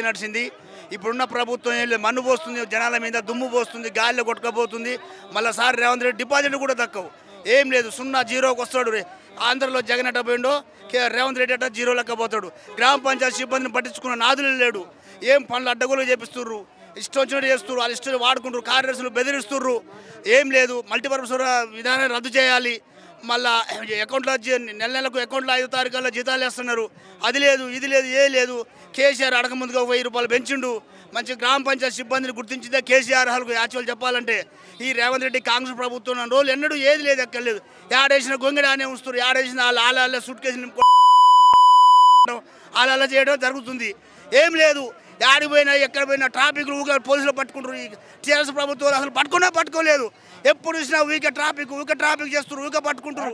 నడిచింది. ఇప్పుడున్న ప్రభుత్వం ఏం లేదు, మన్ను పోస్తుంది, జనాల మీద దుమ్ము పోస్తుంది, గాలిలో కొట్టుకపోతుంది. మళ్ళీ సార్ రేవంత్ రెడ్డి డిపాజిట్ కూడా దక్కవు, ఏం లేదు, 0-0కి వస్తాడు. ఆంధ్రలో జగన్ అట్ట పోయిండో రేవంత్ రెడ్డి అట్ట 0 లెక్క పోతాడు. గ్రామ పంచాయతీ సిబ్బందిని పట్టించుకున్న నాదులు లేడు. ఏం పనులు అడ్డగోలు చేపిస్తుర్రు, ఇష్టం వచ్చినట్టు చేస్తున్నారు, వాళ్ళు ఇష్టం వాడుకుంటారు, కార్యదర్శులు బెదిరిస్తుర్రు. ఏం లేదు, మల్టీపర్పస్ విధానాన్ని రద్దు చేయాలి. మళ్ళా అకౌంట్లో నెలకు అకౌంట్లో 5వ తారీఖుల్లో జీతాలు వేస్తున్నారు. అది లేదు, ఇది లేదు, ఏ లేదు. కేసీఆర్ అడగ ముందుగా 1000 రూపాయలు పెంచిండు. మంచి గ్రామ పంచాయతీ సిబ్బందిని గుర్తించిందే కేసీఆర్. వాళ్ళకు యాక్చువల్ చెప్పాలంటే ఈ రేవంత్ రెడ్డి కాంగ్రెస్ ప్రభుత్వం రోజులు ఎన్నడూ ఏది లేదు, ఎక్కర్లేదు. ఏడేసిన గొంగడి అనే ఉంచుతారు, ఏడేసిన వాళ్ళ సూట్ కేసులు అలా చేయడం జరుగుతుంది. ఏం లేదు, యాడికి పోయినా ఎక్కడ పోయినా ట్రాఫిక్లు ఊక పోలీసులు పట్టుకుంటారు. ఈ టీఆర్ఎస్ ప్రభుత్వం అసలు పట్టుకోలేదు. ఎప్పుడు చూసినా ఊక ట్రాఫిక్ చేస్తారు, ఊక పట్టుకుంటారు.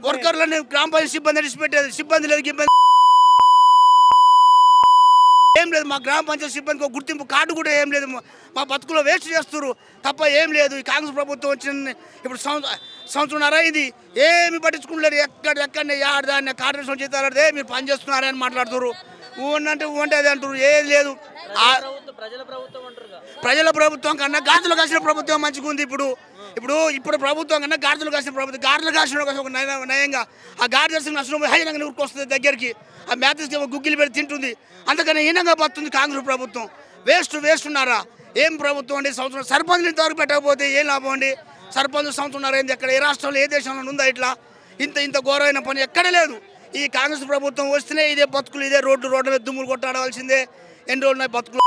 వర్కర్లని గ్రామ పంచాయతీ సిబ్బంది విడిచిపెట్టేది, సిబ్బంది లేదు, ఇబ్బంది ఏం లేదు. మా గ్రామ పంచాయతీ సిబ్బందికి ఒక గుర్తింపు కార్డు కూడా ఏం లేదు. మా బతుకులో వేస్ట్ చేస్తారు తప్ప ఏం లేదు. ఈ కాంగ్రెస్ ప్రభుత్వం వచ్చిన ఇప్పుడు సంవత్సరంన్నర అయింది, ఏమి పట్టించుకుంటలేరు. ఎక్కడనే దాన్ని కార్యదర్శనం చేస్తారంటే మీరు పని చేస్తున్నారని మాట్లాడుతారు. ఊనంటే అది అంటారు, ఏది లేదు. ప్రజల ప్రభుత్వం కన్నా గాజులు కాసిన ప్రభుత్వం మంచిగా ఉంది. ఇప్పుడు ప్రభుత్వం కన్నా గాజులు కాసిన ప్రభుత్వం, గాజులు కాసిన ఒక నయంగా ఆ గాడి దర్శనం నష్టం హైనంగా ఊరికి వస్తుంది దగ్గరికి. ఆ మ్యాథ్స్కి గుగ్గిలు పెట్టి తింటుంది. అందుకని హీనంగా పడుతుంది కాంగ్రెస్ ప్రభుత్వం. వేస్ట్ ఉన్నారా? ఏం ప్రభుత్వం అండి? సంవత్సరం సర్పంచ్లు ఇంతవరకు పెట్టకపోతే ఏం లాభం అండి? సర్పంచ్ సంవత్సరం ఏంది? ఎక్కడ ఏ రాష్ట్రంలో ఏ దేశంలో ఉందా ఇట్లా? ఇంత ఘోరమైన పని ఎక్కడ లేదు. ఈ కాంగ్రెస్ ప్రభుత్వం వస్తేనే ఇదే బతుకులు, ఇదే రోడ్ల మీద దుమ్ములు కొట్టాడవలసిందే. ఎన్ని రోజులు బతుకులు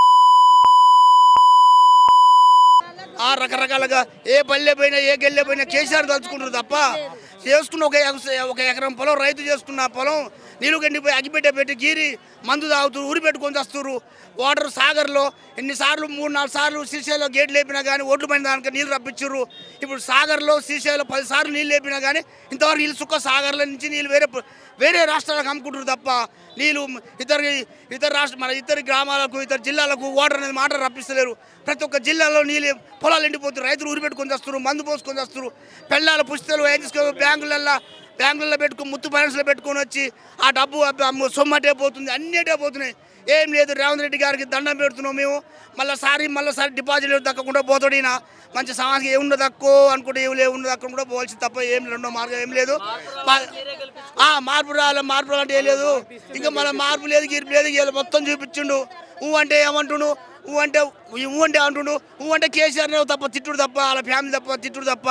రకరకాలుగా ఏ పల్లె పోయినా ఏ గెల్లె పోయినా కేసీఆర్ తలుచుకుంటారు తప్ప చేసుకున్న ఒక ఎకరం పొలం రైతు చేసుకున్న పొలం నీళ్ళు గండిపోయి అగిపెట్టి గీరి మందు తాగుతారు, ఊరి పెట్టుకొని వస్తారు. వాటర్ సాగర్లో ఎన్నిసార్లు 3-4 సార్లు శ్రీశైలం గేట్లు లేపినా కానీ ఒడ్లు పైన దానికి నీళ్ళు రప్పించారు. ఇప్పుడు సాగర్లో శ్రీశైలం 10 సార్లు నీళ్ళు లేపినా కానీ ఇంతవరకు నీళ్ళు సుక్క సాగర్ల నుంచి నీళ్ళు వేరే రాష్ట్రాలకు అమ్ముకుంటారు తప్ప నీళ్ళు ఇతర గ్రామాలకు ఇతర జిల్లాలకు వాటర్ అనేది మాట రప్పిస్తలేరు. ప్రతి ఒక్క జిల్లాలో నీళ్ళు పొలాలు ఎండిపోతారు, రైతులు ఊరి పెట్టుకొని వస్తారు, మందు పోసుకొని వస్తారు. పెళ్ళాల పుస్తకాలు ఏం తీసుకొని బ్యాంకులలో పెట్టుకుని ముత్తు ఫైనాన్స్లో పెట్టుకొని వచ్చి ఆ డబ్బు సొమ్మటే పోతుంది, అన్నిటే పోతున్నాయి. ఏం లేదు, రేవంత్ రెడ్డి గారికి దండం పెడుతున్నాం మేము. మళ్ళీ డిపాజిట్లు దక్కకుండా పోతాడు ఈయన. మంచి సమాజం ఏముండదు దక్కో అనుకుంటే ఏముండదు అక్కడ కూడా పోవాల్సి తప్ప ఏం రెండో మార్గం ఏం లేదు. మార్పు అంటే ఏం లేదు. ఇంకా మళ్ళీ మార్పు లేదు, గీర్పు లేదు, మొత్తం చూపించిండు. అంటే ఏమంటుండు, అంటే కేసీఆర్ తప్ప తిట్టుడు తప్ప వాళ్ళ ఫ్యామిలీ తప్ప తిట్టుడు తప్ప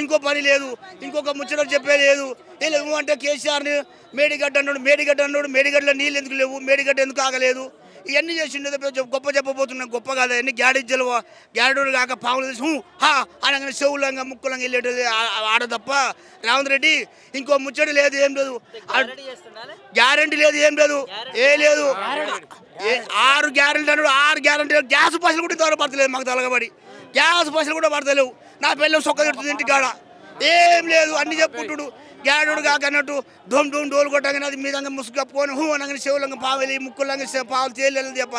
ఇంకో పని లేదు. ఇంకొక ముచ్చట చెప్పే లేదు. ఏం లేదు అంటే కేసీఆర్ని మేడిగడ్డ అన్నాడు. మేడిగడ్డలో నీళ్ళు ఎందుకు లేవు, మేడిగడ్డ ఎందుకు ఆగలేదు, ఇవన్నీ చేసిండు. గొప్ప చెప్పబోతున్నాం, గొప్ప కాదు అన్నీ. గ్యారెడోలు కాక పాములు తీసి అనగానే చెవులంగా ముక్కులంగా వెళ్ళేది ఆడ తప్ప రేవంత్ రెడ్డి ఇంకో ముచ్చట లేదు, ఏం లేదు. గ్యారంటీ లేదు, ఏం లేదు, ఏ లేదు. 6 గ్యారెంటీ అన్నాడు, 6 గ్యారెంటీ. గ్యాస్ పైసలు కూడా ఇంతవరకు పడతలేదు మాకు తలగబడి. గ్యాస్ పైసలు కూడా పడతలేవు. నా పిల్లలు సొక్క తిడుతుంది ఇంటికాడ. ఏం లేదు, అన్ని చెప్పుకుంటుడు. గ్యాడోడు కాక అన్నట్టు డోలు కొట్టగానే అది మీద ముసుగు కప్పుకొని అనగానే చెవులంగా పావులు ముక్కులంగా పావులు తేలి తప్ప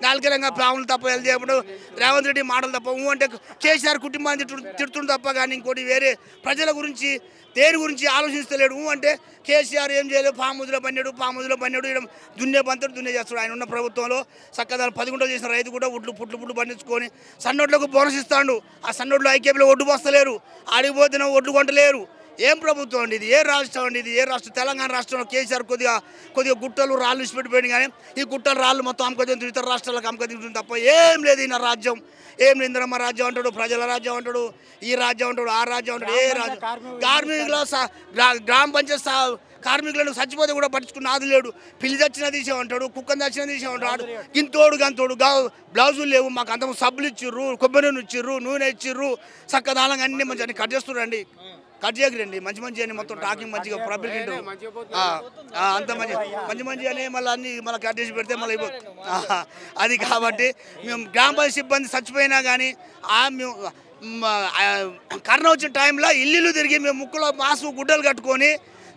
నాలుగలంగా పావులు తప్ప వెళ్తే అప్పుడు రేవంత్ రెడ్డి మాటలు తప్ప అంటే కేసీఆర్ కుటుంబాన్ని తిడుతుండు తప్ప కానీ ఇంకోటి వేరే ప్రజల గురించి దేని గురించి ఆలోచిస్తలేడు. అంటే కేసీఆర్ ఏం చేయలేదు, పాముదులో పన్నాడు దున్నే చేస్తాడు. ఆయన ఉన్న ప్రభుత్వంలో చక్కగా 10 గుంటలు చేసిన రైతు కూడా పుట్లు పండించుకొని సన్నోట్లకు బోనస్ ఇస్తాడు. ఆ సన్నోట్లు ఐకేపీలో ఒడ్డు పోస్తలేరు, ఆడిపోతున్న ఒడ్లు కొంటలేరు. ఏం ప్రభుత్వం అండి ఇది? ఏ రాష్ట్రం అండి ఇది? ఏ రాష్ట్రం? తెలంగాణ రాష్ట్రంలో కేసీఆర్ కొద్దిగా గుట్టలు రాళ్ళు ఇచ్చిపెట్టిపోయింది కానీ ఈ గుట్టలు రాళ్ళు మొత్తం అమ్మకం ఇతర రాష్ట్రాలకు అమ్మకం తప్ప ఏం లేదు. ఈయన రాజ్యం ఏం లేదు. ఇందిరమ్మ రాజ్యం అంటాడు, ప్రజల రాజ్యం అంటాడు, ఈ రాజ్యం అంటాడు, ఆ రాజ్యం అంటాడు. ఏ రాజ్యం? కార్మికుల గ్రామ పంచాయతీ కార్మికులను చచ్చిపోతే కూడా పట్టించుకున్న ఆది లేడు. పిల్లి చచ్చినా తీసేమంటాడు, కుక్కని చచ్చినా తీసేమంటాడు. గంతోడు బ్లౌజులు లేవు. మాకు అంత సబ్బులు ఇచ్చిర్రు, కొబ్బరి నూనె ఇచ్చిర్రు, నూనె ఇచ్చిర్రు, చక్కదానంగా అన్ని మంచి అన్ని కట్ చేస్తురండి. కట్ చేయకండి, మంచి అని మొత్తం టాకింగ్ మంచిగా పబ్లిక్ అంత మంచి అని మళ్ళీ కట్ చేసి పెడితే మళ్ళీ అది. కాబట్టి మేము గ్రామ పంచాయతీ సిబ్బంది చచ్చిపోయినా కానీ మేము కరోనా వచ్చిన టైంలో ఇల్లు తిరిగి మేము ముక్కులో మాస్క్ గుడ్డలు కట్టుకొని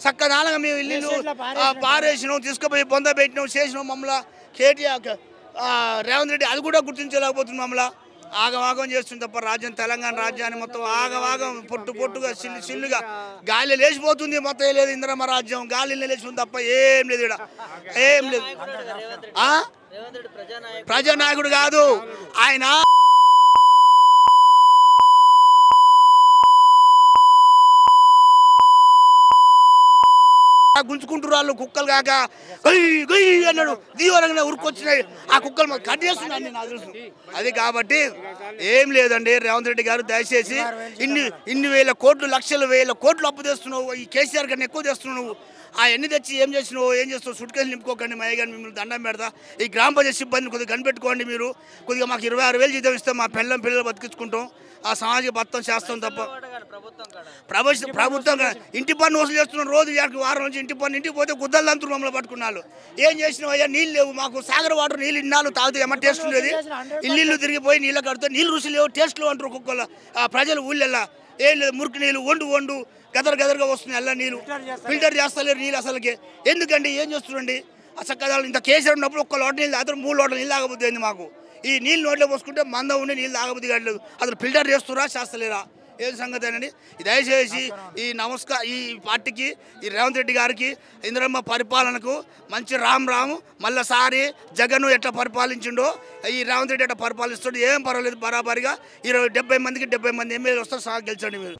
చక్కదానంగా మేము ఇల్లు పారేసినాం, తీసుకుపోయి బొంద పెట్టినాం, చేసినాం. మమ్మల్ని కేటీఆర్ రేవంత్ రెడ్డి అది కూడా గుర్తించలేకపోతుంది. మమ్మల్ని ఆగం చేస్తుంది తప్ప రాజ్యం తెలంగాణ రాజ్యాన్ని మొత్తం ఆగం పొట్టుగా సిల్లుగా గాలి లేచిపోతుంది. మొత్తం లేదు ఇందిరమ్మ రాజ్యం గాలి లేచిపోతుంది తప్ప ఏం లేదు, ఇక్కడ ఏం లేదు. ప్రజానాయకుడు కాదు ఆయన. గుంజుకుంటారు వాళ్ళు కుక్కలు కాక గొయ్యి గొయ్యి అన్నాడు దీవరంగా ఉరుకొచ్చినాయి ఆ కుక్కలు కట్ చేస్తున్నాను నేను తెలుసు అది. కాబట్టి ఏం లేదండి రేవంత్ రెడ్డి గారు దయచేసి ఇన్ని వేల కోట్లు వేల కోట్లు అప్పు తెస్తున్నావు, ఈ కేసీఆర్ కన్నా ఎక్కువ తెస్తున్నావు. ఆ ఎన్ని తెచ్చి ఏం చేస్తున్నావు సుట్కేసి నింపుకోకండి. మయ్య గారిని మిమ్మల్ని దండం పెడతా. ఈ గ్రామ పంచాయతీ సిబ్బందిని కొద్దిగా కనిపెట్టుకోండి. మీరు కొద్దిగా మాకు 26,000 జీతం ఇస్తే మా పిల్లలు బతికించుకుంటాం, ఆ సామాజిక భత్తం చేస్తాం తప్ప. ప్రభుత్వం ఇంటి పన్ను వసూలు చేస్తున్నారు రోజు వారం నుంచి ఇంటి పన్ను. ఇంటికి పోతే గుద్దలంతా మమ్మల్ని పట్టుకున్నారు. ఏం చేసినావు అయ్యా? నీళ్ళు లేవు మాకు, సాగర్ వాటర్ నీళ్ళు ఇన్నాళ్ళు తాగితే ఏమన్నా టేస్ట్ ఉండేది? ఇల్లు తిరిగిపోయి నీళ్ళ కడితే నీళ్ళు రుచి లేవు, టేస్ట్లు అంటారు ఒక్కొక్కరు ప్రజలు ఊళ్ళల్లా. ఏం లేదు, మురికి నీళ్ళు వండు గదరగా వస్తున్నాయి. అలా నీళ్ళు ఫిల్టర్ చేస్తలేరు నీళ్ళు అసలుకి. ఎందుకండి ఏం చేస్తుండండి? అసలు ఇంత కేసీఆర్ ఉన్నప్పుడు ఒక్క లోట నీళ్ళు తాగుతారు, 3 లోటలు నీళ్ళు తాగబుద్ది అయింది మాకు. ఈ నీళ్ళు నోట్లో పోసుకుంటే మంద ఉండి నీళ్ళు తాగబుద్ది కావట్లేదు. అసలు ఫిల్టర్ చేస్తురా చేస్తలేరా ఏం సంగతి అండి? దయచేసి ఈ పార్టీకి, ఈ రేవంత్ రెడ్డి గారికి, ఇందిరమ్మ పరిపాలనకు మంచి రాము మళ్ళీసారి జగన్ ఎట్లా పరిపాలించిండో ఈ రేవంత్ రెడ్డి ఎట్లా పరిపాలిస్తాడు ఏం పర్వాలేదు. బరాబరిగా 70 మందికి 70 మంది ఎమ్మెల్యేలు వస్తారు. గెలిచండి మీరు.